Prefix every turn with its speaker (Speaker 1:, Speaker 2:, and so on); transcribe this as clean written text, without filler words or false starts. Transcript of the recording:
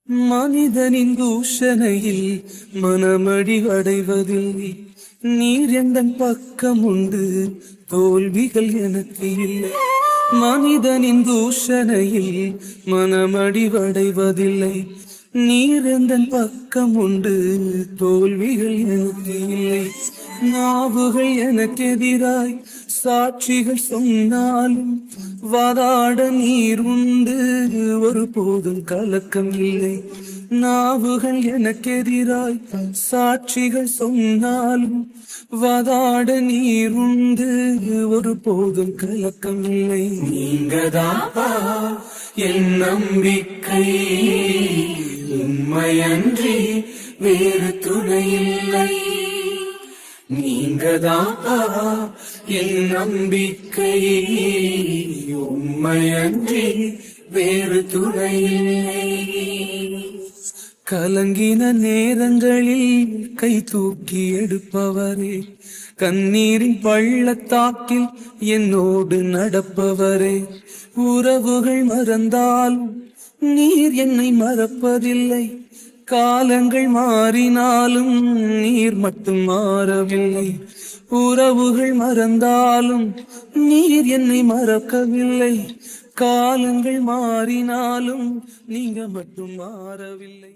Speaker 1: மனிதனின் தூஷணையில் மனமடிவடைவதில்லை. நீர் எந்தன் பக்கம் உண்டு, தோல்விகள் எனக்கு இல்லை. மனிதனின் தூஷணையில் மனமடிவடைவதில்லை. நீர் எந்தன் பக்கம் உண்டு, தோல்விகள் எனக்கு இல்லை. நாவுகள் எனக்கு எதிராய் சாட்சிகள் சொன்னாலும் வாதாட நீர் உண்டு, ஒரு போதும் கலக்கம் இல்லை. நாவுகள் எனக்கு எதிராய் சாட்சிகள் சொன்னாலும் வாதாட நீர் உண்டு, ஒரு போதும் கலக்கம் இல்லை. நீங்கதாப்பா என் நம்பிக்கை, உண்மையன்றி வேறு துணையில்லை. நீங்கதாப்பா என் நம்பிக்கை, உண்மையன்றி வேறு துணையில்லை. கலங்கின நேரங்களில் கை தூக்கி எடுப்பவரே, கண்ணீரின் பள்ளத்தாக்கில் என்னோடு நடப்பவரே. உறவுகள் மறந்தாலும் நீர் என்னை மறப்பதில்லை. காலங்கள் மாறினாலும் நீர் மட்டும் மாறவில்லை. உறவுகள் மறந்தாலும் நீர் என்னை மறக்கவில்லை. காலங்கள் மாறினாலும் நீங்க மட்டும் மாறவில்லை.